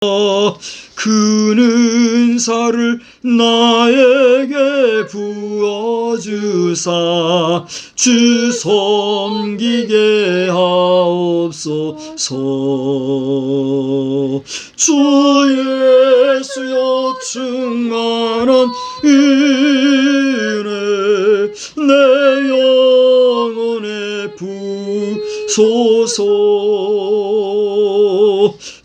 그 은사를 나에게 부어주사 주 섬기게 하옵소서. 주 예수여 충만한 은혜 내 영혼에 부소서.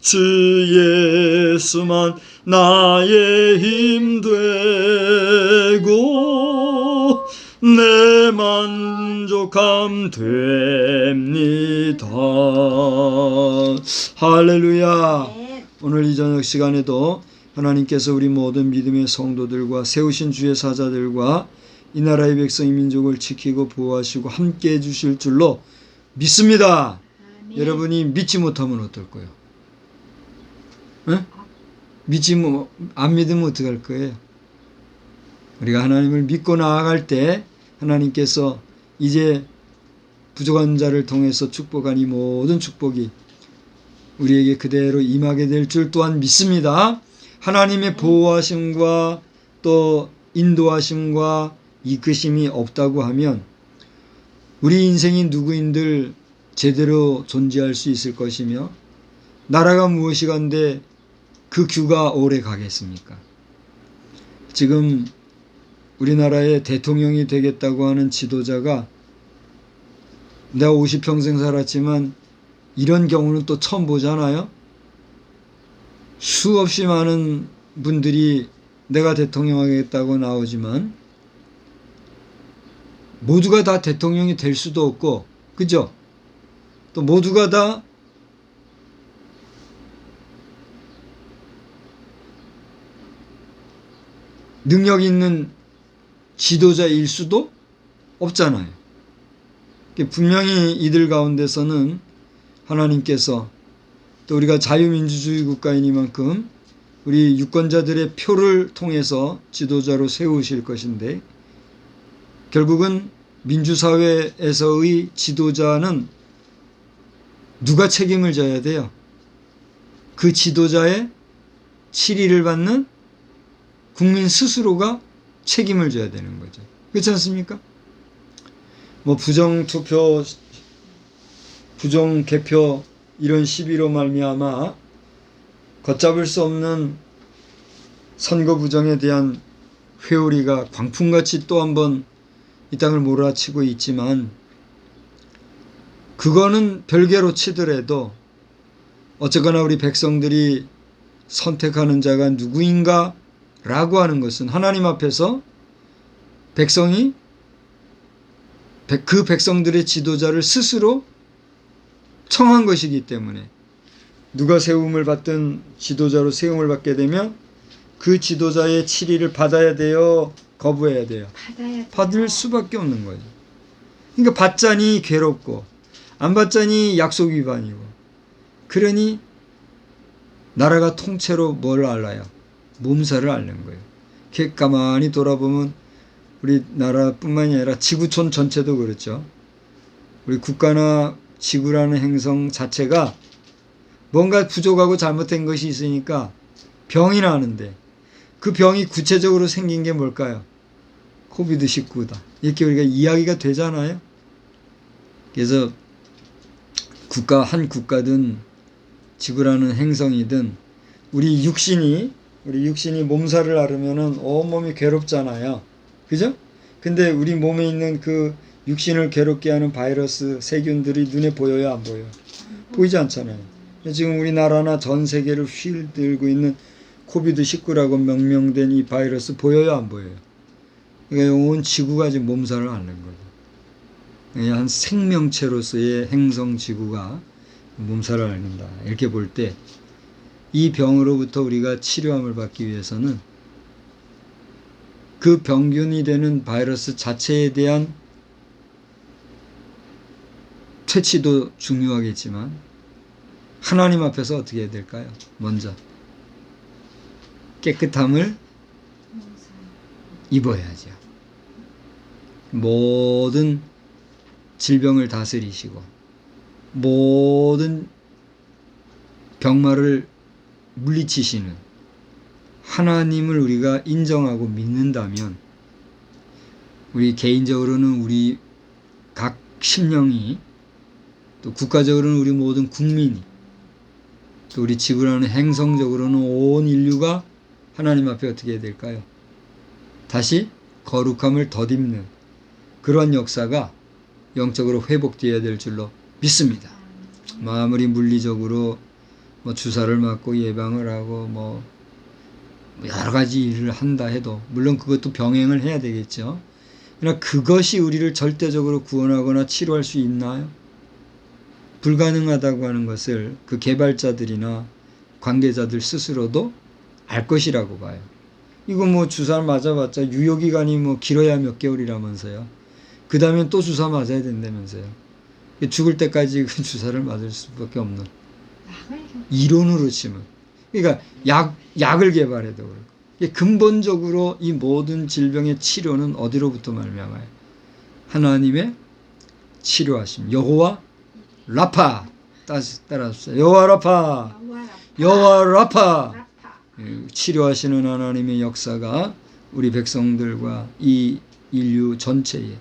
주 예수만 나의 힘 되고 내 만족함 됩니다. 할렐루야. 오늘 이 저녁 시간에도 하나님께서 우리 모든 믿음의 성도들과 세우신 주의 사자들과 이 나라의 백성 이 민족을 지키고 보호하시고 함께 해주실 줄로 믿습니다. 아멘. 여러분이 믿지 못하면 어떨 거예요? 네? 안 믿으면 어떡할 거예요? 우리가 하나님을 믿고 나아갈 때 하나님께서 이제 부족한 자를 통해서 축복한 이 모든 축복이 우리에게 그대로 임하게 될 줄 또한 믿습니다. 하나님의 보호하심과 또 인도하심과 이끄심이 없다고 하면 우리 인생이 누구인들 제대로 존재할 수 있을 것이며 나라가 무엇이간데 그 규가 오래 가겠습니까? 지금 우리나라의 대통령이 되겠다고 하는 지도자가 내가 50평생 살았지만 이런 경우는 또 처음 보잖아요. 수없이 많은 분들이 내가 대통령 하겠다고 나오지만 모두가 다 대통령이 될 수도 없고, 그죠? 또 모두가 다 능력 있는 지도자일 수도 없잖아요. 분명히 이들 가운데서는 하나님께서 또 우리가 자유민주주의 국가이니만큼 우리 유권자들의 표를 통해서 지도자로 세우실 것인데 결국은 민주사회에서의 지도자는 누가 책임을 져야 돼요? 그 지도자의 치리를 받는 국민 스스로가 책임을 져야 되는 거죠. 그렇지 않습니까? 뭐 부정투표, 부정개표 이런 시비로 말미암아 걷잡을 수 없는 선거 부정에 대한 회오리가 광풍같이 또 한번 이 땅을 몰아치고 있지만 그거는 별개로 치더라도 어쨌거나 우리 백성들이 선택하는 자가 누구인가 라고 하는 것은 하나님 앞에서 백성이 그 백성들의 지도자를 스스로 청한 것이기 때문에 누가 세움을 받든 지도자로 세움을 받게 되면 그 지도자의 치리를 받아야 돼요? 거부해야 돼요? 받을 수밖에 없는 거죠. 그러니까 받자니 괴롭고 안 받자니 약속 위반이고 그러니 나라가 통째로 뭘 알아요? 몸살을 앓는 거예요. 이렇게 가만히 돌아보면 우리나라뿐만이 아니라 지구촌 전체도 그렇죠. 우리 국가나 지구라는 행성 자체가 뭔가 부족하고 잘못된 것이 있으니까 병이 나는데 그 병이 구체적으로 생긴 게 뭘까요? 코비드19다. 이렇게 우리가 이야기가 되잖아요. 그래서 한 국가든 지구라는 행성이든 우리 육신이 몸살을 앓으면은 온몸이 괴롭잖아요. 그죠? 근데 우리 몸에 있는 그 육신을 괴롭게 하는 바이러스, 세균들이 눈에 보여요? 안 보여요? 보이지 않잖아요. 지금 우리나라나 전 세계를 휘둘고 있는 코비드19라고 명명된 이 바이러스 보여요? 안 보여요? 그러니까 온 지구가 지금 몸살을 앓는 거죠. 한 생명체로서의 행성 지구가 몸살을 앓는다. 이렇게 볼 때 이 병으로부터 우리가 치료함을 받기 위해서는 그 병균이 되는 바이러스 자체에 대한 퇴치도 중요하겠지만 하나님 앞에서 어떻게 해야 될까요? 먼저 깨끗함을 입어야죠. 모든 질병을 다스리시고 모든 병마를 물리치시는 하나님을 우리가 인정하고 믿는다면 우리 개인적으로는 우리 각 심령이 또 국가적으로는 우리 모든 국민이 또 우리 지구라는 행성적으로는 온 인류가 하나님 앞에 어떻게 해야 될까요? 다시 거룩함을 덧입는 그런 역사가 영적으로 회복되어야 될 줄로 믿습니다. 아무리 물리적으로 뭐 주사를 맞고 예방을 하고 뭐 여러 가지 일을 한다 해도 물론 그것도 병행을 해야 되겠죠. 그러나 그것이 우리를 절대적으로 구원하거나 치료할 수 있나요? 불가능하다고 하는 것을 그 개발자들이나 관계자들 스스로도 알 것이라고 봐요. 이거 뭐 주사 맞아봤자 유효기간이 뭐 길어야 몇 개월이라면서요. 그 다음엔 또 주사 맞아야 된다면서요. 죽을 때까지 그 주사를 맞을 수밖에 없는. 이론으로 치면. 그러니까 약을 개발해도 그렇고. 근본적으로 이 모든 질병의 치료는 어디로부터 말미암아요? 하나님의 치료하심. 여호와 라파. 따라하십시오. 여호와 라파. 여호와 라파. 치료하시는 하나님의 역사가 우리 백성들과 이 인류 전체에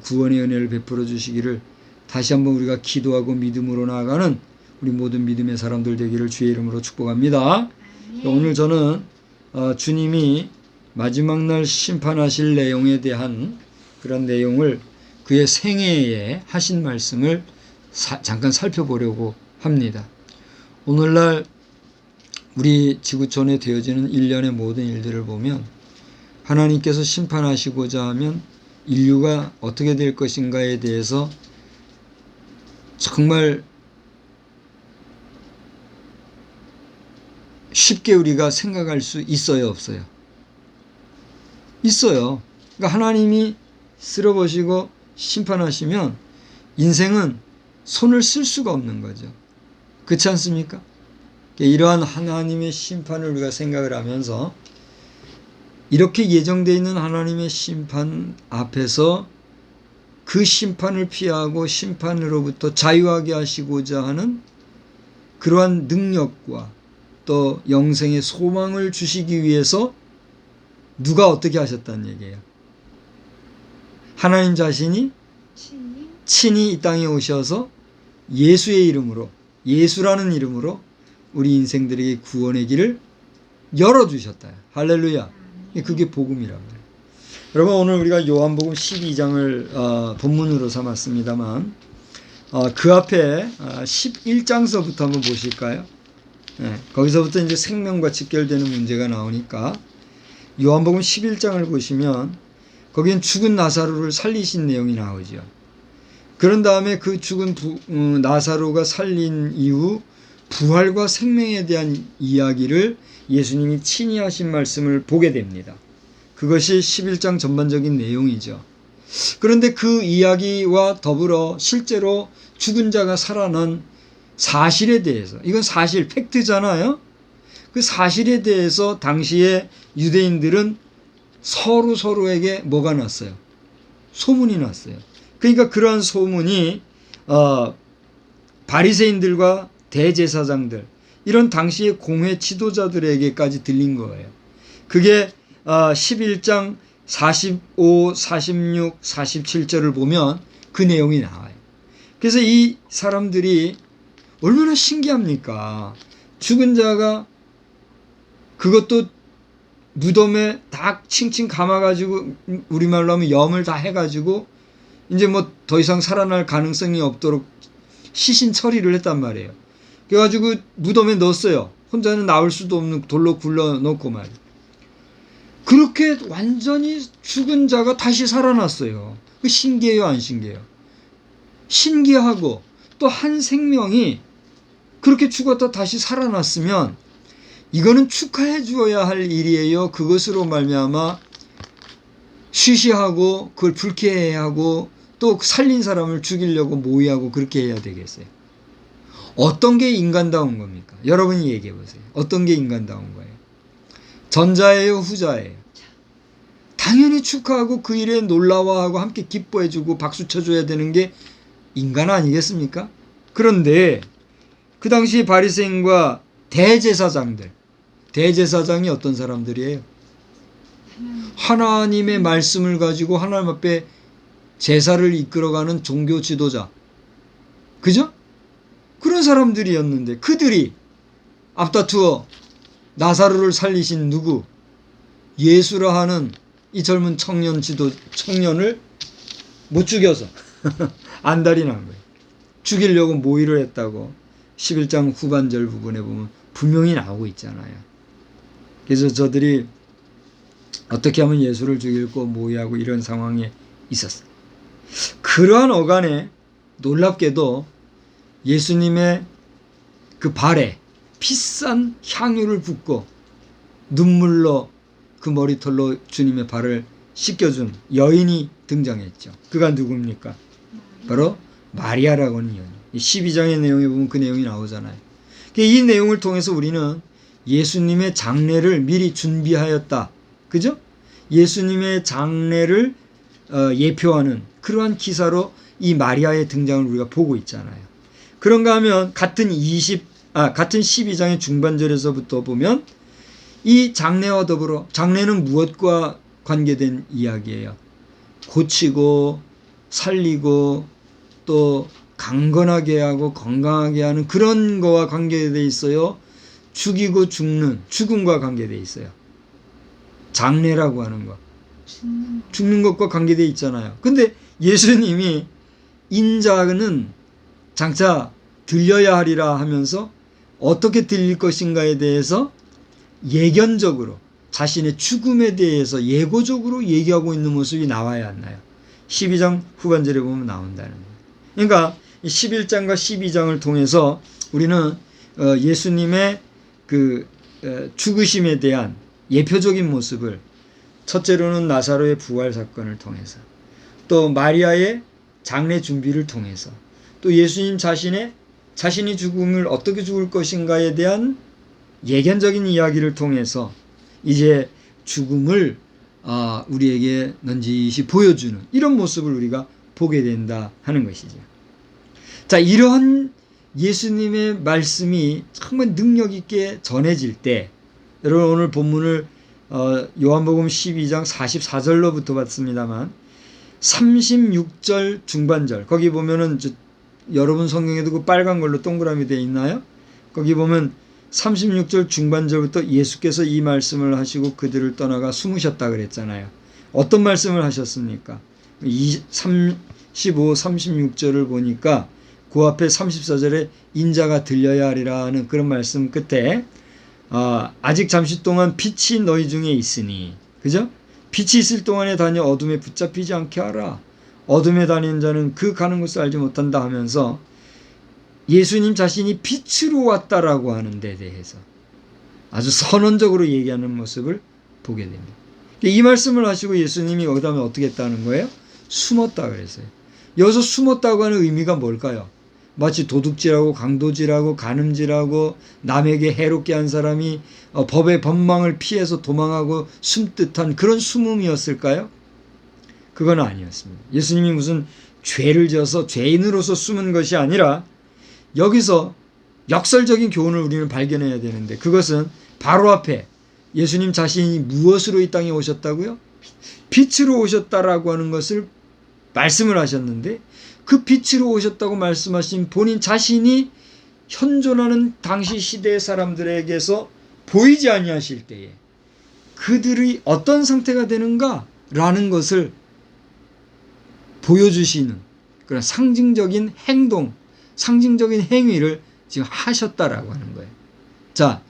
구원의 은혜를 베풀어 주시기를 다시 한번 우리가 기도하고 믿음으로 나아가는 우리 모든 믿음의 사람들 되기를 주의 이름으로 축복합니다. 오늘 저는 주님이 마지막 날 심판하실 내용에 대한 그런 내용을 그의 생애에 하신 말씀을 잠깐 살펴보려고 합니다. 오늘날 우리 지구촌에 되어지는 일련의 모든 일들을 보면 하나님께서 심판하시고자 하면 인류가 어떻게 될 것인가에 대해서 정말 쉽게 우리가 생각할 수 있어요, 없어요? 있어요. 그러니까 하나님이 쓸어보시고 심판하시면 인생은 손을 쓸 수가 없는 거죠. 그렇지 않습니까? 이러한 하나님의 심판을 우리가 생각을 하면서 이렇게 예정되어 있는 하나님의 심판 앞에서 그 심판을 피하고 심판으로부터 자유하게 하시고자 하는 그러한 능력과 또 영생의 소망을 주시기 위해서 누가 어떻게 하셨다는 얘기예요? 하나님 자신이 친히 이 땅에 오셔서 예수의 이름으로, 예수라는 이름으로 우리 인생들에게 구원의 길을 열어주셨다. 할렐루야. 그게 복음이란 말이에요. 여러분 오늘 우리가 요한복음 12장을 본문으로 삼았습니다만 그 앞에 11장서부터 한번 보실까요? 네, 거기서부터 이제 생명과 직결되는 문제가 나오니까 요한복음 11장을 보시면 거기엔 죽은 나사로를 살리신 내용이 나오죠. 그런 다음에 그 죽은 나사로가 살린 이후 부활과 생명에 대한 이야기를 예수님이 친히 하신 말씀을 보게 됩니다. 그것이 11장 전반적인 내용이죠. 그런데 그 이야기와 더불어 실제로 죽은 자가 살아난 사실에 대해서, 이건 사실, 팩트잖아요. 그 사실에 대해서 당시에 유대인들은 서로에게 뭐가 났어요? 소문이 났어요. 그러니까 그러한 소문이 바리새인들과 대제사장들, 이런 당시의 공회 지도자들에게까지 들린 거예요. 그게 11장 45, 46, 47절을 보면 그 내용이 나와요. 그래서 이 사람들이 얼마나 신기합니까? 죽은 자가 그것도 무덤에 다 칭칭 감아가지고 우리말로 하면 염을 다 해가지고 이제 뭐 더 이상 살아날 가능성이 없도록 시신 처리를 했단 말이에요. 그래가지고 무덤에 넣었어요. 혼자는 나올 수도 없는 돌로 굴러넣고 말이에요. 그렇게 완전히 죽은 자가 다시 살아났어요. 그 신기해요, 안 신기해요? 신기하고 또 한 생명이 그렇게 죽었다 다시 살아났으면 이거는 축하해 주어야 할 일이에요. 그것으로 말미암아 쉬쉬하고 그걸 불쾌해하고 또 살린 사람을 죽이려고 모의하고 그렇게 해야 되겠어요. 어떤 게 인간다운 겁니까? 여러분이 얘기해 보세요. 어떤 게 인간다운 거예요? 전자예요, 후자예요? 당연히 축하하고 그 일에 놀라워하고 함께 기뻐해주고 박수 쳐줘야 되는 게 인간 아니겠습니까? 그런데 그 당시 바리새인과 대제사장이 어떤 사람들이에요? 하나님의 말씀을 가지고 하나님 앞에 제사를 이끌어가는 종교 지도자. 그죠? 그런 사람들이었는데 그들이 앞다투어 나사로를 살리신 누구? 예수라 하는 이 젊은 청년을 못 죽여서 안달이 난 거예요. 죽이려고 모의를 했다고 11장 후반절 부분에 보면 분명히 나오고 있잖아요. 그래서 저들이 어떻게 하면 예수를 죽이고 모의하고 이런 상황에 있었어요. 그러한 어간에 놀랍게도 예수님의 그 발에 비싼 향유를 붓고 눈물로 그 머리털로 주님의 발을 씻겨준 여인이 등장했죠. 그가 누굽니까? 바로 마리아라고 하는 여인. 12장의 내용에 보면 그 내용이 나오잖아요. 이 내용을 통해서 우리는 예수님의 장례를 미리 준비하였다. 그죠? 예수님의 장례를 예표하는 그러한 기사로 이 마리아의 등장을 우리가 보고 있잖아요. 그런가 하면 같은 12장의 중반절에서부터 보면 이 장례와 더불어 장례는 무엇과 관계된 이야기예요? 고치고 살리고 또 강건하게 하고 건강하게 하는 그런 거와 관계되어 있어요. 죽이고 죽음과 관계되어 있어요. 장례라고 하는 것. 죽는 것과 관계되어 있잖아요. 근데 예수님이 인자는 장차 들려야 하리라 하면서 어떻게 들릴 것인가에 대해서 예견적으로 자신의 죽음에 대해서 예고적으로 얘기하고 있는 모습이 나와야 하나요? 12장 후반절에 보면 나온다는 거예요. 그러니까 11장과 12장을 통해서 우리는 예수님의 그 죽으심에 대한 예표적인 모습을 첫째로는 나사로의 부활 사건을 통해서 또 마리아의 장례 준비를 통해서 또 예수님 자신이 죽음을 어떻게 죽을 것인가에 대한 예견적인 이야기를 통해서 이제 죽음을 우리에게 넌지시 보여주는 이런 모습을 우리가 보게 된다 하는 것이죠. 자, 이러한 예수님의 말씀이 정말 능력 있게 전해질 때 여러분 오늘 본문을 요한복음 12장 44절로부터 봤습니다만 36절 중반절 거기 보면은 여러분 성경에도 그 빨간 걸로 동그라미 되어 있나요? 거기 보면 36절 중반절부터 예수께서 이 말씀을 하시고 그들을 떠나가 숨으셨다 그랬잖아요. 어떤 말씀을 하셨습니까? 35, 36절을 보니까 그 앞에 34절에 인자가 들려야 하리라 하는 그런 말씀 끝에 아직 잠시 동안 빛이 너희 중에 있으니 그죠? 빛이 있을 동안에 다녀 어둠에 붙잡히지 않게 하라. 어둠에 다니는 자는 그 가는 것을 알지 못한다 하면서 예수님 자신이 빛으로 왔다라고 하는 데 대해서 아주 선언적으로 얘기하는 모습을 보게 됩니다. 이 말씀을 하시고 예수님이 그 다음에 어떻게 했다는 거예요? 숨었다 그랬어요. 여기서 숨었다고 하는 의미가 뭘까요? 마치 도둑질하고 강도질하고 간음질하고 남에게 해롭게 한 사람이 법의 법망을 피해서 도망하고 숨듯한 그런 숨음이었을까요? 그건 아니었습니다. 예수님이 무슨 죄를 지어서 죄인으로서 숨은 것이 아니라 여기서 역설적인 교훈을 우리는 발견해야 되는데 그것은 바로 앞에 예수님 자신이 무엇으로 이 땅에 오셨다고요? 빛으로 오셨다라고 하는 것을 말씀을 하셨는데 그 빛으로 오셨다고 말씀하신 본인 자신이 현존하는 당시 시대의 사람들에게서 보이지 아니하실 때에 그들이 어떤 상태가 되는가라는 것을 보여주시는 그런 상징적인 행동, 상징적인 행위를 지금 하셨다라고 하는 거예요. 자,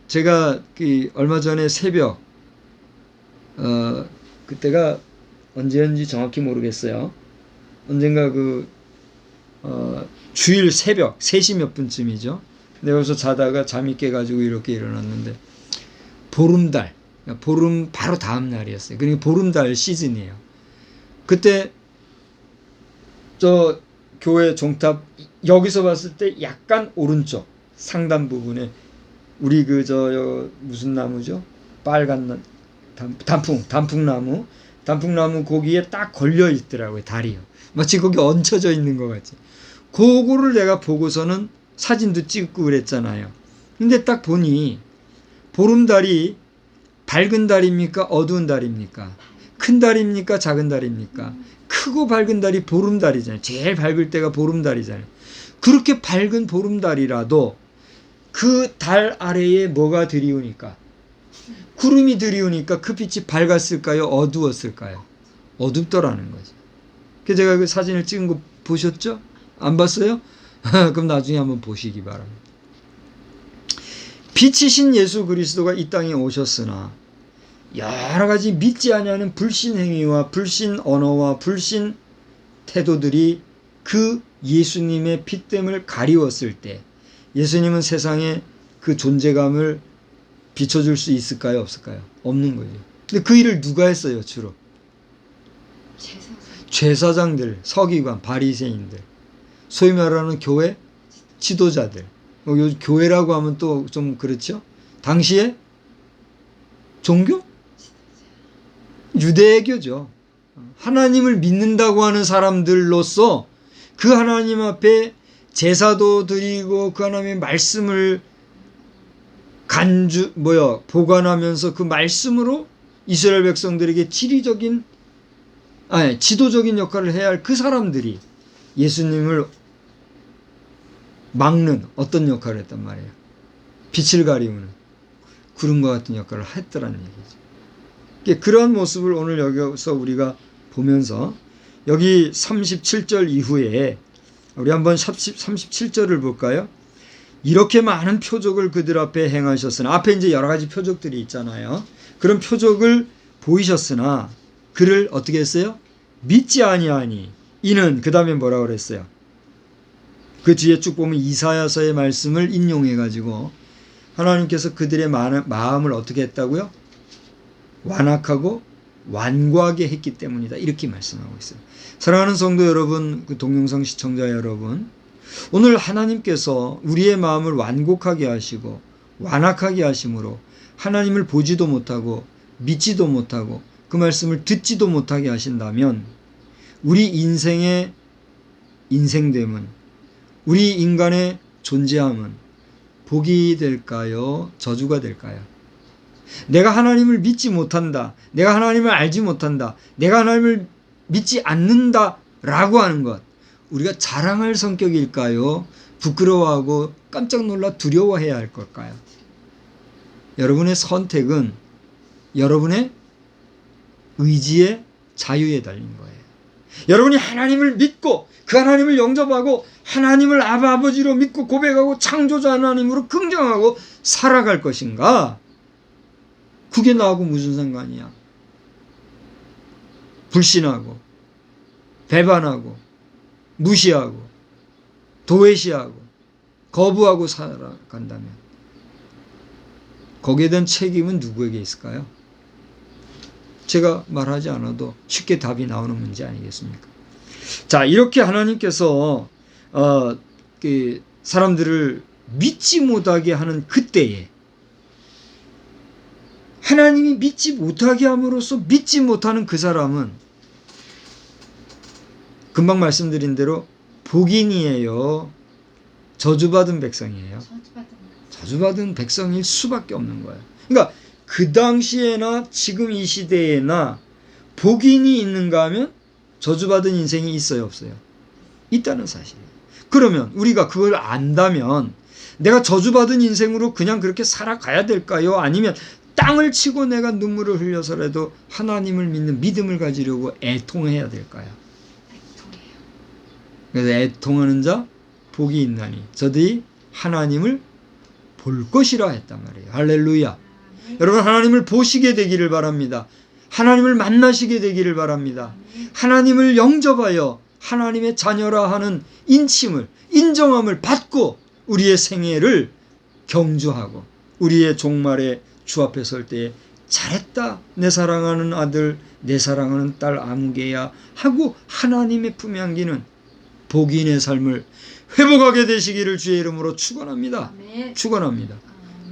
제가 얼마 전에 새벽, 그때가 언제였는지 정확히 모르겠어요. 언젠가 주일 새벽 3시 몇 분쯤이죠. 내가 여기서 자다가 잠이 깨가지고 이렇게 일어났는데 보름달, 보름 바로 다음 날이었어요. 그러니까 보름달 시즌이에요. 그때 저 교회 종탑 여기서 봤을 때 약간 오른쪽 상단 부분에 우리 무슨 나무죠? 빨간 단풍나무 거기에 딱 걸려 있더라고요. 다리요. 마치 거기 얹혀져 있는 것 같지. 그거를 내가 보고서는 사진도 찍고 그랬잖아요. 근데 딱 보니 보름달이 밝은 달입니까? 어두운 달입니까? 큰 달입니까? 작은 달입니까? 크고 밝은 달이 보름달이잖아요. 제일 밝을 때가 보름달이잖아요. 그렇게 밝은 보름달이라도 그 달 아래에 뭐가 들이우니까? 구름이 들이우니까 그 빛이 밝았을까요? 어두웠을까요? 어둡더라는 거죠. 그래서 제가 그 사진을 찍은 거 보셨죠? 안 봤어요? 그럼 나중에 한번 보시기 바랍니다. 빛이신 예수 그리스도가 이 땅에 오셨으나 여러 가지 믿지 아니하는 불신 행위와 불신 언어와 불신 태도들이 그 예수님의 빛됨을 가리웠을 때 예수님은 세상에 그 존재감을 비춰줄 수 있을까요? 없을까요? 없는 거죠. 근데 그 일을 누가 했어요? 주로 제사장들, 서기관, 바리새인들, 소위 말하는 교회 지도자들. 요즘 교회라고 하면 또 좀 그렇죠? 당시에 종교? 유대교죠. 하나님을 믿는다고 하는 사람들로서 그 하나님 앞에 제사도 드리고 그 하나님의 말씀을 보관하면서 그 말씀으로 이스라엘 백성들에게 지도적인 역할을 해야 할 그 사람들이 예수님을 막는 어떤 역할을 했단 말이에요. 빛을 가리우는 구름과 같은 역할을 했더라는 얘기죠. 그런 모습을 오늘 여기서 우리가 보면서 여기 37절 이후에 우리 한번 37절을 볼까요? 이렇게 많은 표적을 그들 앞에 행하셨으나, 앞에 이제 여러 가지 표적들이 있잖아요. 그런 표적을 보이셨으나 그를 어떻게 했어요? 믿지 아니하니 이는 그 다음에 뭐라고 그랬어요? 그 뒤에 쭉 보면 이사야서의 말씀을 인용해 가지고 하나님께서 그들의 마음을 어떻게 했다고요? 완악하고 완고하게 했기 때문이다. 이렇게 말씀하고 있어요. 사랑하는 성도 여러분, 그 동영상 시청자 여러분, 오늘 하나님께서 우리의 마음을 완곡하게 하시고 완악하게 하심으로 하나님을 보지도 못하고 믿지도 못하고 그 말씀을 듣지도 못하게 하신다면 우리 인생의 인생됨은, 우리 인간의 존재함은 복이 될까요? 저주가 될까요? 내가 하나님을 믿지 못한다, 내가 하나님을 알지 못한다, 내가 하나님을 믿지 않는다 라고 하는 것, 우리가 자랑할 성격일까요? 부끄러워하고 깜짝 놀라 두려워해야 할 걸까요? 여러분의 선택은 여러분의 의지의 자유에 달린 거예요. 여러분이 하나님을 믿고 그 하나님을 영접하고 하나님을 아버지로 믿고 고백하고 창조자 하나님으로 긍정하고 살아갈 것인가? 그게 나하고 무슨 상관이야? 불신하고 배반하고 무시하고 도외시하고 거부하고 살아간다면 거기에 대한 책임은 누구에게 있을까요? 제가 말하지 않아도 쉽게 답이 나오는 문제 아니겠습니까? 자, 이렇게 하나님께서 사람들을 믿지 못하게 하는 그때에 하나님이 믿지 못하게 함으로써 믿지 못하는 그 사람은 금방 말씀드린 대로 복인이에요? 저주받은 백성이에요? 저주받은 백성일 수밖에 없는 거예요. 그러니까 그 당시에나 지금 이 시대에나 복인이 있는가 하면 저주받은 인생이 있어요, 없어요? 있다는 사실이에요. 그러면 우리가 그걸 안다면 내가 저주받은 인생으로 그냥 그렇게 살아가야 될까요? 아니면 땅을 치고 내가 눈물을 흘려서라도 하나님을 믿는 믿음을 가지려고 애통해야 될까요? 그래서 애통하는 자 복이 있나니 저들이 하나님을 볼 것이라 했단 말이에요. 할렐루야. 여러분, 하나님을 보시게 되기를 바랍니다. 하나님을 만나시게 되기를 바랍니다. 하나님을 영접하여 하나님의 자녀라 하는 인침을, 인정함을 받고 우리의 생애를 경주하고 우리의 종말에 주 앞에 설 때에 잘했다, 내 사랑하는 아들, 내 사랑하는 딸 아무개야 하고 하나님의 품에 안기는 복인의 삶을 회복하게 되시기를 주의 이름으로 축원합니다. 축원합니다.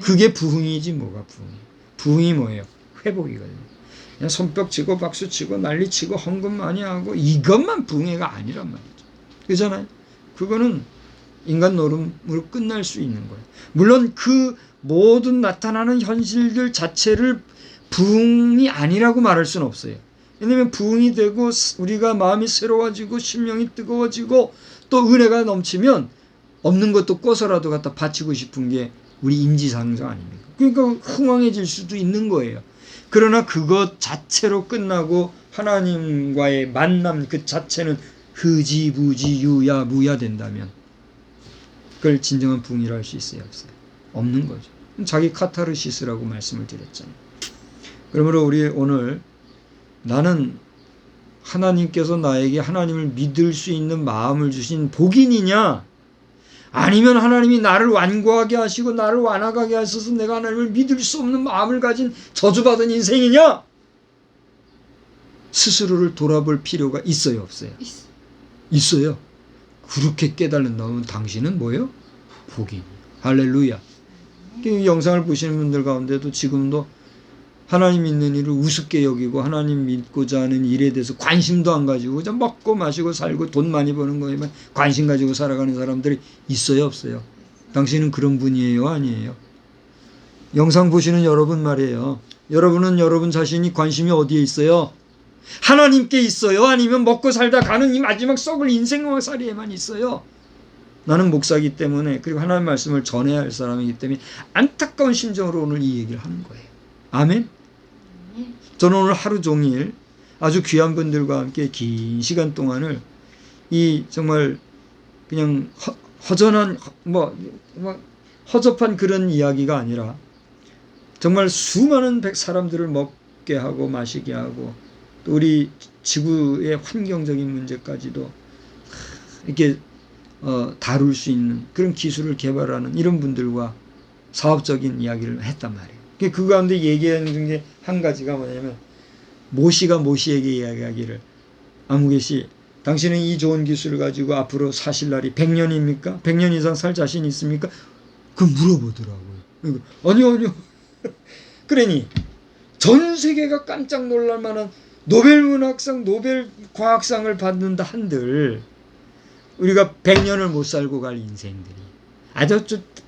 그게 부흥이지 뭐가 부흥이에요. 부흥이 뭐예요? 회복이거든요. 그냥 손뼉 치고 박수 치고 난리 치고 헌금 많이 하고 이것만 부흥회가 아니란 말이죠. 그렇잖아요. 그거는 인간 노름으로 끝날 수 있는 거예요. 물론 그 모든 나타나는 현실들 자체를 부흥이 아니라고 말할 수는 없어요. 왜냐하면 부흥이 되고 우리가 마음이 새로워지고 심령이 뜨거워지고 또 은혜가 넘치면 없는 것도 꿔서라도 갖다 바치고 싶은 게 우리 인지상정 아닙니까? 그러니까 흥왕해질 수도 있는 거예요. 그러나 그것 자체로 끝나고 하나님과의 만남 그 자체는 흐지부지 유야무야 된다면 그걸 진정한 부흥이라 할 수 있어요, 없어요? 없는 거죠. 자기 카타르시스라고 말씀을 드렸잖아요. 그러므로 우리 오늘 나는 하나님께서 나에게 하나님을 믿을 수 있는 마음을 주신 복인이냐, 아니면 하나님이 나를 완고하게 하시고 나를 완악하게 하셔서 내가 하나님을 믿을 수 없는 마음을 가진 저주받은 인생이냐, 스스로를 돌아볼 필요가 있어요, 없어요? 있어요. 그렇게 깨달는다면 당신은 뭐예요? 복인. 할렐루야. 이 영상을 보시는 분들 가운데도 지금도 하나님 믿는 일을 우습게 여기고 하나님 믿고자 하는 일에 대해서 관심도 안 가지고 그냥 먹고 마시고 살고 돈 많이 버는 거에만 관심 가지고 살아가는 사람들이 있어요, 없어요? 당신은 그런 분이에요, 아니에요? 영상 보시는 여러분 말이에요. 여러분은 여러분 자신이 관심이 어디에 있어요? 하나님께 있어요? 아니면 먹고 살다 가는 이 마지막 썩을 인생살이에만 있어요? 나는 목사이기 때문에, 그리고 하나님의 말씀을 전해야 할 사람이기 때문에 안타까운 심정으로 오늘 이 얘기를 하는 거예요. 아멘? 저는 오늘 하루 종일 아주 귀한 분들과 함께 긴 시간 동안을 이 정말 그냥 허전한 허접한 그런 이야기가 아니라 정말 수많은 사람들을 먹게 하고 마시게 하고 또 우리 지구의 환경적인 문제까지도 이렇게 다룰 수 있는 그런 기술을 개발하는 이런 분들과 사업적인 이야기를 했단 말이에요. 그 가운데 얘기하는 중에 한 가지가 뭐냐면 모시가 모시에게 이야기하기를, 아무개씨 당신은 이 좋은 기술을 가지고 앞으로 사실 날이 100년입니까? 100년 이상 살 자신 있습니까? 그 물어보더라고요. 아니요. 그러니 전 세계가 깜짝 놀랄 만한 노벨 문학상, 노벨 과학상을 받는다 한들 우리가 100년을 못 살고 갈 인생들이 아주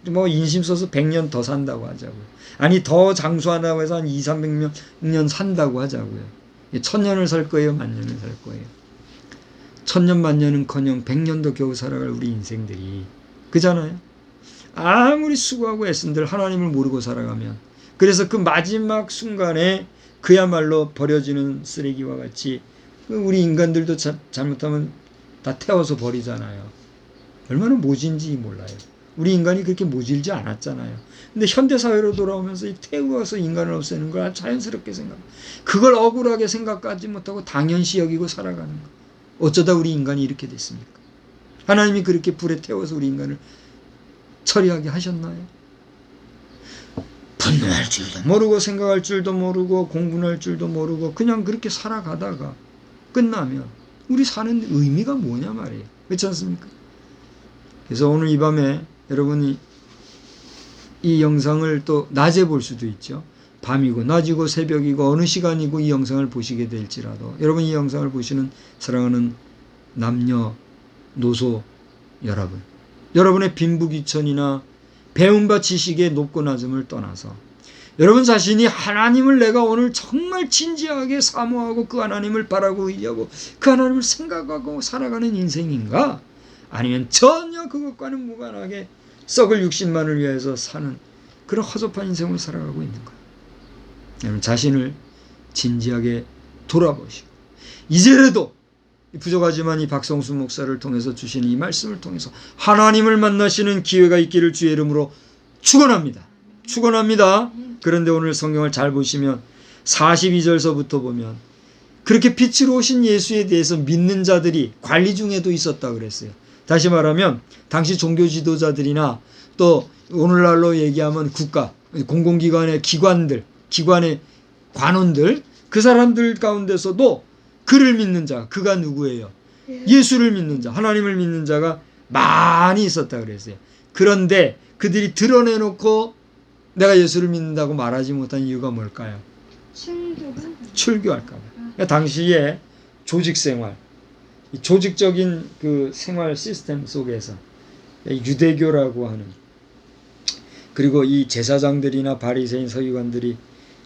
뭐 인심 써서 100년 더 산다고 하자고요. 아니 더 장수한다고 해서 한 200~300년 산다고 하자고요. 1000년을 살 거예요, 만년을 살 거예요? 1000년 만년은커녕 100년도 겨우 살아갈 우리 인생들이 그잖아요. 아무리 수고하고 애쓴들 하나님을 모르고 살아가면, 그래서 그 마지막 순간에 그야말로 버려지는 쓰레기와 같이 우리 인간들도 잘못하면 다 태워서 버리잖아요. 얼마나 모진지 몰라요. 우리 인간이 그렇게 모질지 않았잖아요. 근데 현대사회로 돌아오면서 이 태워서 인간을 없애는 걸 자연스럽게 생각해요. 그걸 억울하게 생각하지 못하고 당연시 여기고 살아가는 거. 어쩌다 우리 인간이 이렇게 됐습니까? 하나님이 그렇게 불에 태워서 우리 인간을 처리하게 하셨나요? 분노할 줄도 모르고 생각할 줄도 모르고 공분할 줄도 모르고 그냥 그렇게 살아가다가 끝나면 우리 사는 의미가 뭐냐 말이에요. 그렇지 않습니까? 그래서 오늘 이 밤에 여러분이 이 영상을 또 낮에 볼 수도 있죠. 밤이고 낮이고 새벽이고 어느 시간이고 이 영상을 보시게 될지라도 여러분, 이 영상을 보시는 사랑하는 남녀 노소 여러분, 여러분의 빈부귀천이나 배움과 지식의 높고 낮음을 떠나서 여러분 자신이 하나님을 내가 오늘 정말 진지하게 사모하고 그 하나님을 바라고 의지하고 그 하나님을 생각하고 살아가는 인생인가, 아니면 전혀 그것과는 무관하게 썩을 육신만을 위해서 사는 그런 허접한 인생을 살아가고 있는 거예요. 여러분 자신을 진지하게 돌아보시고 이제라도 부족하지만 이 박성수 목사를 통해서 주시는 이 말씀을 통해서 하나님을 만나시는 기회가 있기를 주의 이름으로 축원합니다. 축원합니다. 그런데 오늘 성경을 잘 보시면 42절서부터 보면 그렇게 빛으로 오신 예수에 대해서 믿는 자들이 관리 중에도 있었다 그랬어요. 다시 말하면 당시 종교 지도자들이나 또 오늘날로 얘기하면 국가, 공공기관의 기관의 관원들, 그 사람들 가운데서도 그를 믿는 자, 그가 누구예요? 예수를 믿는 자, 하나님을 믿는 자가 많이 있었다 그랬어요. 그런데 그들이 드러내놓고 내가 예수를 믿는다고 말하지 못한 이유가 뭘까요? 출교할까 봐. 그러니까 당시에 조직생활, 조직적인 그 생활 시스템 속에서 유대교라고 하는, 그리고 이 제사장들이나 바리새인 서기관들이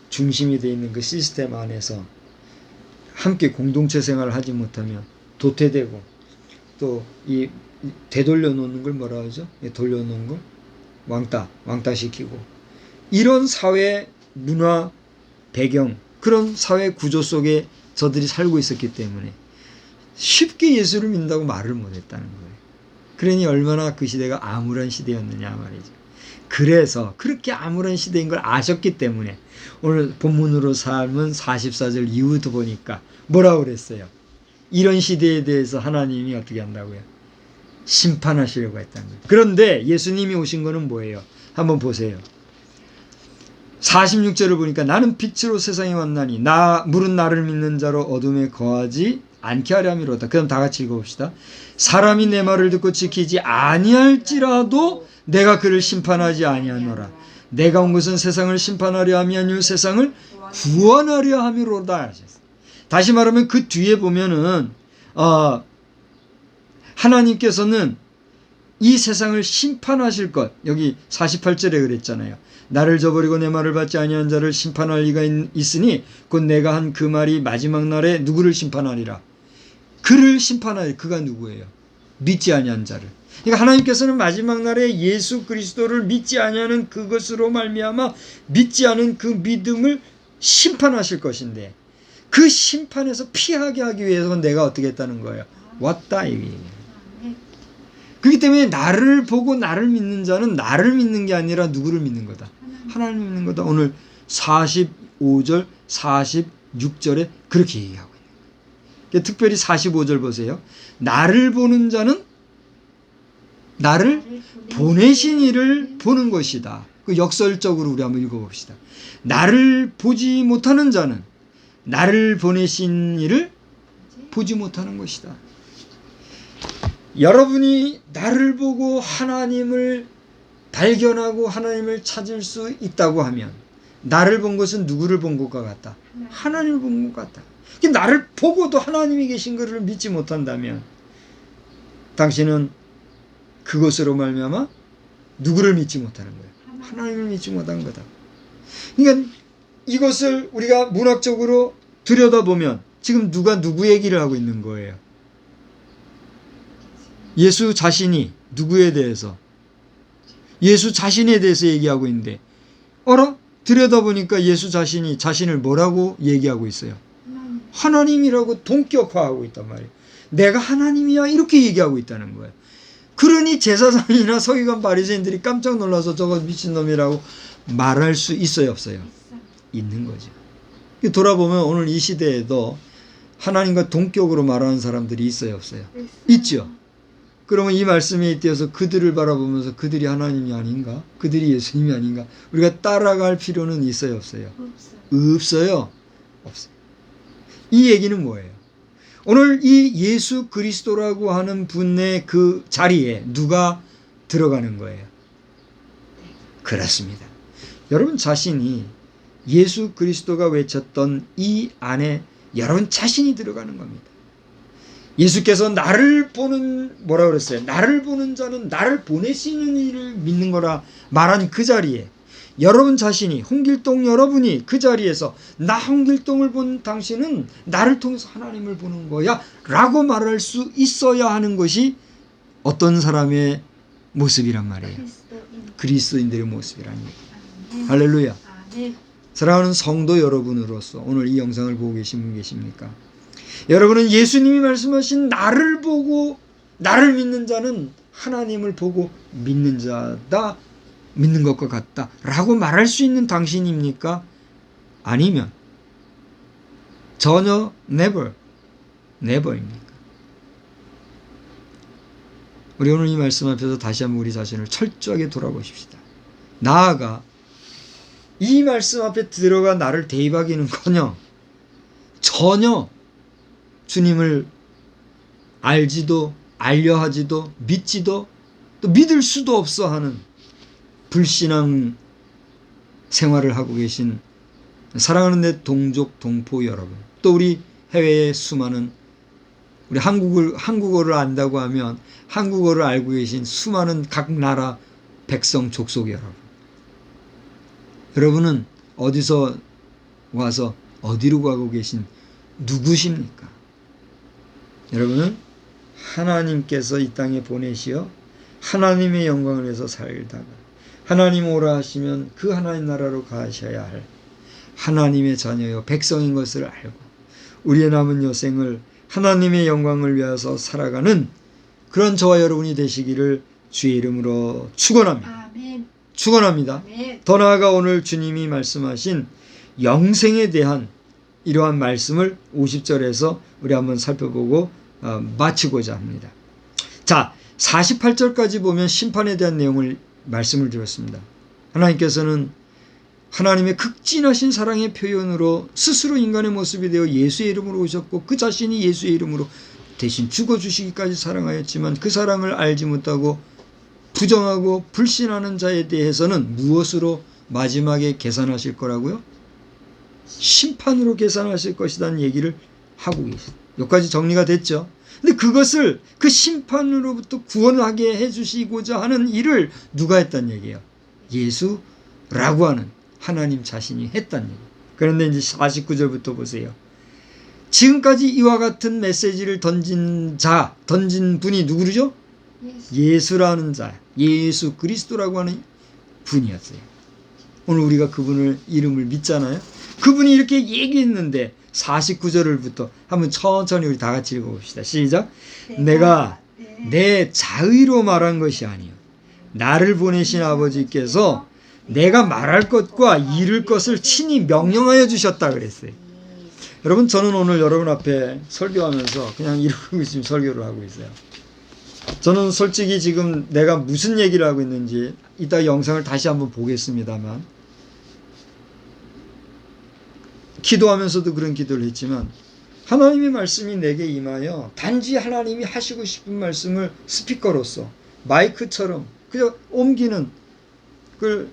중심이 되어 있는 그 시스템 안에서 함께 공동체 생활을 하지 못하면 도태되고, 또 이 되돌려 놓는 걸 뭐라 하죠? 돌려놓는 걸 왕따시키고, 이런 사회 문화 배경, 그런 사회 구조 속에 저들이 살고 있었기 때문에 쉽게 예수를 믿는다고 말을 못했다는 거예요. 그러니 얼마나 그 시대가 암울한 시대였느냐 말이죠. 그래서 그렇게 암울한 시대인 걸 아셨기 때문에 오늘 본문으로 삶은 44절 이후부터 보니까 뭐라고 그랬어요? 이런 시대에 대해서 하나님이 어떻게 한다고요? 심판하시려고 했다는 거예요. 그런데 예수님이 오신 거는 뭐예요? 한번 보세요. 46절을 보니까 나는 빛으로 세상에 왔나니 물은 나를 믿는 자로 어둠에 거하지 않게 하려 함이로다. 그럼 다 같이 읽어봅시다. 사람이 내 말을 듣고 지키지 아니할지라도 내가 그를 심판하지 아니하노라. 내가 온 것은 세상을 심판하려 함이 아니요 세상을 구원하려 함이로다. 다시 말하면 그 뒤에 보면은 하나님께서는 이 세상을 심판하실 것, 여기 48절에 그랬잖아요. 나를 저버리고 내 말을 받지 아니한 자를 심판할 리가 있으니 곧 내가 한 그 말이 마지막 날에 누구를 심판하리라. 그를 심판하리. 그가 누구예요? 믿지 아니한 자를. 그러니까 하나님께서는 마지막 날에 예수 그리스도를 믿지 아니하는 그것으로 말미암아 믿지 않은 그 믿음을 심판하실 것인데, 그 심판에서 피하게 하기 위해서 내가 어떻게 했다는 거예요? 왔다 이 얘기예요. 그렇기 때문에 나를 보고 나를 믿는 자는 나를 믿는 게 아니라 누구를 믿는 거다? 하나님을 믿는 거다. 오늘 45절, 46절에 그렇게 얘기하고 있는 거예요. 특별히 45절 보세요. 나를 보는 자는 나를 보내신 이를 보는 것이다. 그 역설적으로 우리 한번 읽어봅시다. 나를 보지 못하는 자는 나를 보내신 이를 보지 못하는 것이다. 여러분이 나를 보고 하나님을 발견하고 하나님을 찾을 수 있다고 하면 나를 본 것은 누구를 본 것과 같다? 하나님을 본 것 같다. 나를 보고도 하나님이 계신 것을 믿지 못한다면 당신은 그것으로 말미암아 누구를 믿지 못하는 거예요? 하나님을 믿지 못한 거다. 그러니까 이것을 우리가 문학적으로 들여다보면 지금 누가 누구 얘기를 하고 있는 거예요? 예수 자신이 누구에 대해서? 예수 자신에 대해서 얘기하고 있는데, 들여다보니까 예수 자신이 자신을 뭐라고 얘기하고 있어요? 하나님이라고 동격화하고 있단 말이에요. 내가 하나님이야 이렇게 얘기하고 있다는 거예요. 그러니 제사장이나 서기관 바리새인들이 깜짝 놀라서 저거 미친놈이라고 말할 수 있어요, 없어요? 있는 거죠. 돌아보면 오늘 이 시대에도 하나님과 동격으로 말하는 사람들이 있어요, 없어요? 있죠. 그러면 이 말씀에 잇대어서 그들을 바라보면서 그들이 하나님이 아닌가? 그들이 예수님이 아닌가? 우리가 따라갈 필요는 있어요, 없어요? 없어요. 없어요. 이 얘기는 뭐예요? 오늘 이 예수 그리스도라고 하는 분의 그 자리에 누가 들어가는 거예요? 그렇습니다. 여러분 자신이 예수 그리스도가 외쳤던 이 안에 여러분 자신이 들어가는 겁니다. 예수께서 나를 보는, 뭐라 그랬어요? 나를 보는 자는 나를 보내시는 이를 믿는 거라 말한 그 자리에 여러분 자신이, 홍길동 여러분이 그 자리에서 나 홍길동을 본 당신은 나를 통해서 하나님을 보는 거야 라고 말할 수 있어야 하는 것이 어떤 사람의 모습이란 말이에요? 그리스도인들의 모습이란 얘기예요. 할렐루야. 사랑하는 성도 여러분으로서 오늘 이 영상을 보고 계신 분 계십니까? 여러분은 예수님이 말씀하신 나를 보고 나를 믿는 자는 하나님을 보고 믿는 자다, 믿는 것과 같다 라고 말할 수 있는 당신입니까? 아니면 전혀 never입니까? 우리 오늘 이 말씀 앞에서 다시 한번 우리 자신을 철저하게 돌아보십시다. 나아가 이 말씀 앞에 들어가 나를 대입하기는커녕 전혀 주님을 알지도 알려하지도 믿지도 또 믿을 수도 없어 하는 불신앙 생활을 하고 계신 사랑하는 내 동족 동포 여러분, 또 우리 해외의 수많은 우리 한국어를 안다고 하면 한국어를 알고 계신 수많은 각 나라 백성 족속 여러분. 여러분은 어디서 와서 어디로 가고 계신 누구십니까? 여러분은 하나님께서 이 땅에 보내시어 하나님의 영광을 위해서 살다가 하나님 오라 하시면 그 하나님 나라로 가셔야 할 하나님의 자녀요 백성인 것을 알고 우리의 남은 여생을 하나님의 영광을 위해서 살아가는 그런 저와 여러분이 되시기를 주의 이름으로 축원합니다. 아멘. 축원합니다. 아멘. 더 나아가 오늘 주님이 말씀하신 영생에 대한 이러한 말씀을 50절에서 우리 한번 살펴보고 마치고자 합니다. 자, 48절까지 보면 심판에 대한 내용을 말씀을 드렸습니다. 하나님께서는 하나님의 극진하신 사랑의 표현으로 스스로 인간의 모습이 되어 예수의 이름으로 오셨고 그 자신이 예수의 이름으로 대신 죽어주시기까지 사랑하였지만 그 사랑을 알지 못하고 부정하고 불신하는 자에 대해서는 무엇으로 마지막에 계산하실 거라고요? 심판으로 계산하실 것이라는 얘기를 하고 계십니다. 여기까지 정리가 됐죠. 근데 그것을 그 심판으로부터 구원하게 해주시고자 하는 일을 누가 했단 얘기예요? 예수라고 하는 하나님 자신이 했단 얘기예요. 그런데 이제 49절부터 보세요. 지금까지 이와 같은 메시지를 던진 분이 누구죠? 예수라는 자, 예수 그리스도라고 하는 분이었어요. 오늘 우리가 그분을 이름을 믿잖아요. 그분이 이렇게 얘기했는데 49절부터 한번 천천히 우리 다 같이 읽어봅시다. 시작. 내가 내 자의로 말한 것이 아니요 나를 보내신 아버지께서 내가 말할 것과 이룰 것을 친히 명령하여 주셨다 그랬어요. 여러분, 저는 오늘 여러분 앞에 설교하면서 그냥 이러고 지금 설교를 하고 있어요. 저는 솔직히 지금 내가 무슨 얘기를 하고 있는지 이따 영상을 다시 한번 보겠습니다만, 기도하면서도 그런 기도를 했지만 하나님의 말씀이 내게 임하여 단지 하나님이 하시고 싶은 말씀을 스피커로서 마이크처럼 그냥 옮기는 그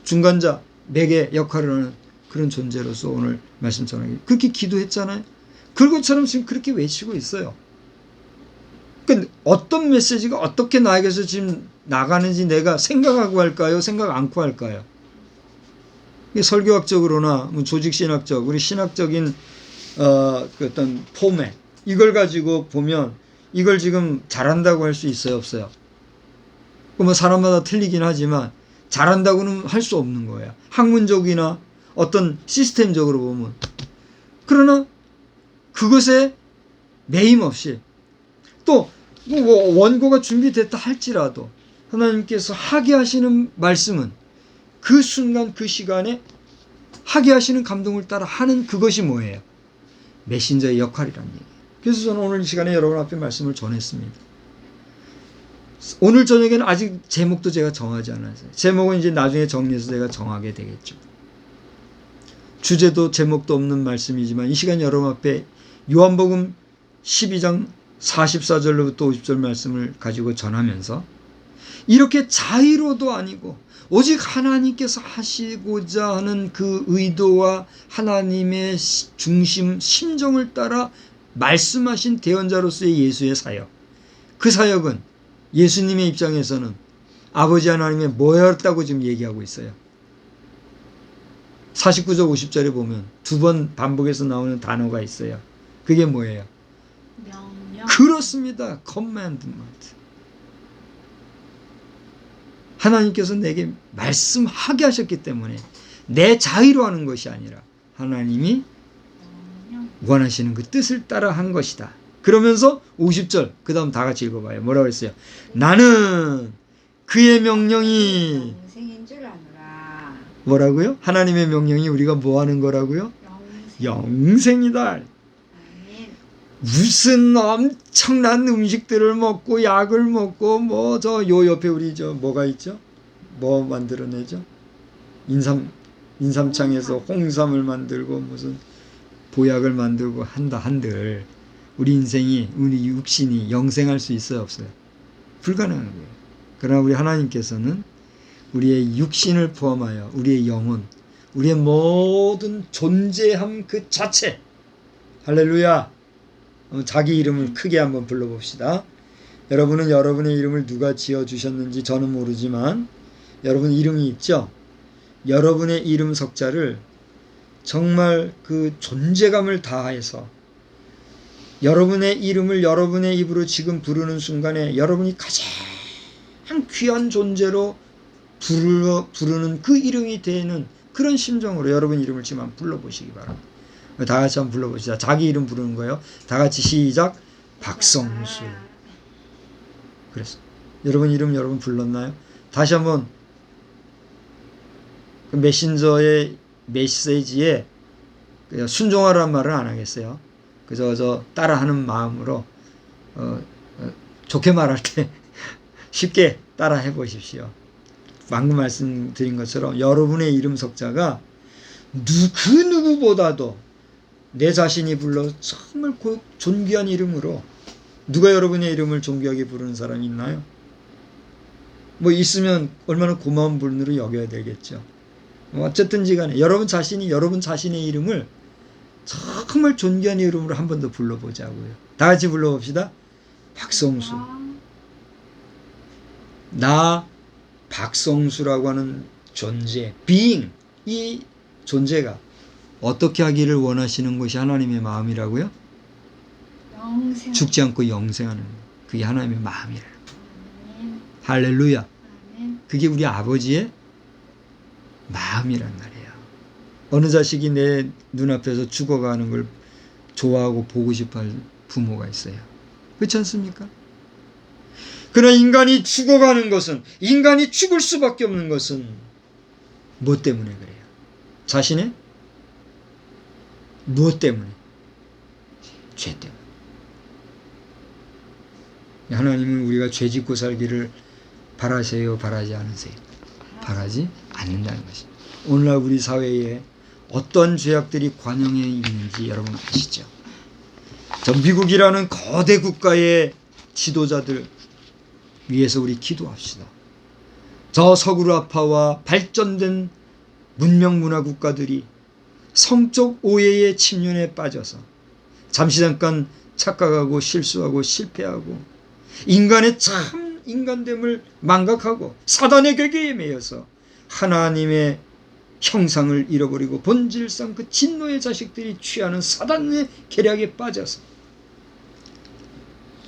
중간자 매개 역할을 하는 그런 존재로서 오늘 말씀 전하기 그렇게 기도했잖아요. 그것처럼 지금 그렇게 외치고 있어요. 그러니까 어떤 메시지가 어떻게 나에게서 지금 나가는지 내가 생각하고 할까요? 생각 않고 할까요? 설교학적으로나 조직신학적, 우리 신학적인 그 어떤 포맷 이걸 가지고 보면 이걸 지금 잘한다고 할 수 있어요, 없어요? 뭐 사람마다 틀리긴 하지만 잘한다고는 할 수 없는 거예요. 학문적이나 어떤 시스템적으로 보면. 그러나 그것에 매임 없이 또 원고가 준비됐다 할지라도 하나님께서 하게 하시는 말씀은 그 순간 그 시간에 하게 하시는 감동을 따라 하는 그것이 뭐예요? 메신저의 역할이란 얘기예요. 그래서 저는 오늘 이 시간에 여러분 앞에 말씀을 전했습니다. 오늘 저녁에는 아직 제목도 제가 정하지 않았어요. 제목은 이제 나중에 정리해서 제가 정하게 되겠죠. 주제도 제목도 없는 말씀이지만 이 시간 여러분 앞에 요한복음 12장 44절로부터 50절 말씀을 가지고 전하면서 이렇게 자의로도 아니고 오직 하나님께서 하시고자 하는 그 의도와 하나님의 중심, 심정을 따라 말씀하신 대언자로서의 예수의 사역. 그 사역은 예수님의 입장에서는 아버지 하나님의 뭐였다고 지금 얘기하고 있어요. 49절 50절에 보면 두 번 반복해서 나오는 단어가 있어요. 그게 뭐예요? 명령. 그렇습니다. commandment. 하나님께서 내게 말씀하게 하셨기 때문에 내 자의로 하는 것이 아니라 하나님이 원하시는 그 뜻을 따라 한 것이다. 그러면서 50절 그 다음 다 같이 읽어봐요. 뭐라고 했어요? 나는 그의 명령이 영생인 줄 아노라. 뭐라고요? 하나님의 명령이 우리가 뭐 하는 거라고요? 영생이다. 아멘. 무슨 엄청난 음식들을 먹고 약을 먹고 뭐 저 요 옆에 우리 저 뭐가 있죠? 뭐 만들어내죠? 인삼창에서 홍삼을 만들고 무슨 보약을 만들고 한다 한들 우리 인생이 우리 육신이 영생할 수 있어요, 없어요? 불가능한 거예요. 그러나 우리 하나님께서는 우리의 육신을 포함하여 우리의 영혼, 우리의 모든 존재함 그 자체, 할렐루야, 자기 이름을 크게 한번 불러봅시다. 여러분은 여러분의 이름을 누가 지어주셨는지 저는 모르지만 여러분 이름이 있죠? 여러분의 이름 석자를 정말 그 존재감을 다해서 여러분의 이름을 여러분의 입으로 지금 부르는 순간에 여러분이 가장 귀한 존재로 부르는 그 이름이 되는 그런 심정으로 여러분 이름을 지금 한번 불러보시기 바랍니다. 다 같이 한번 불러보시다. 자기 이름 부르는 거예요. 다 같이 시작. 박성수. 그래서 여러분 이름 여러분 불렀나요? 다시 한번 그 메신저의 메시지에 순종하라는 말은 안 하겠어요. 그저 저 따라하는 마음으로 좋게 말할 때 쉽게 따라 해보십시오. 방금 말씀드린 것처럼 여러분의 이름 석자가 그 누구보다도 내 자신이 불러 정말 존귀한 이름으로 누가 여러분의 이름을 존귀하게 부르는 사람이 있나요? 뭐 있으면 얼마나 고마운 분으로 여겨야 되겠죠. 어쨌든지 간에 여러분 자신이 여러분 자신의 이름을 정말 존귀한 이름으로 한 번 더 불러보자고요. 다 같이 불러봅시다. 박성수. 나 박성수라고 하는 존재, being, 이 존재가 어떻게 하기를 원하시는 것이 하나님의 마음이라고요? 영생. 죽지 않고 영생하는 그게 하나님의 마음이라는 아멘. 할렐루야. 아멘. 그게 우리 아버지의 마음이란 말이에요. 어느 자식이 내 눈앞에서 죽어가는 걸 좋아하고 보고 싶어할 부모가 있어요. 그렇지 않습니까? 그러나 인간이 죽어가는 것은, 인간이 죽을 수밖에 없는 것은 무엇 때문에 그래요? 자신의 무엇 때문에? 죄 때문에. 하나님은 우리가 죄 짓고 살기를 바라세요, 바라지 않으세요? 바라지 않는다는 것입니다. 오늘날 우리 사회에 어떤 죄악들이 관영해 있는지 여러분 아시죠? 저 미국이라는 거대 국가의 지도자들 위해서 우리 기도합시다. 저 서구라파와 발전된 문명 문화 국가들이 성적 오해의 침륜에 빠져서 잠시 잠깐 착각하고 실수하고 실패하고 인간의 참 인간됨을 망각하고 사단의 괴계에 매여서 하나님의 형상을 잃어버리고 본질상 그 진노의 자식들이 취하는 사단의 계략에 빠져서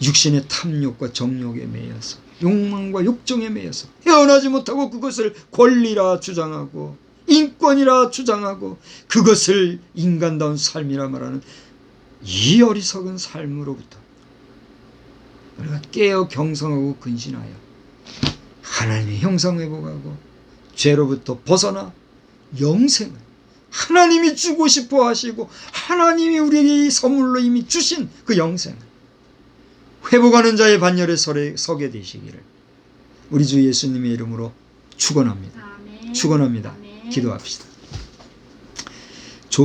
육신의 탐욕과 정욕에 매여서 욕망과 욕정에 매여서 헤어나지 못하고 그것을 권리라 주장하고 인권이라 주장하고 그것을 인간다운 삶이라 말하는 이 어리석은 삶으로부터 우리가 깨어 경성하고 근신하여 하나님의 형상 회복하고 죄로부터 벗어나 영생을 하나님이 주고 싶어 하시고 하나님이 우리에게 선물로 이미 주신 그 영생을 회복하는 자의 반열에 서게 되시기를 우리 주 예수님의 이름으로 축원합니다. 아멘. 축원합니다. 아멘. 기도합시다.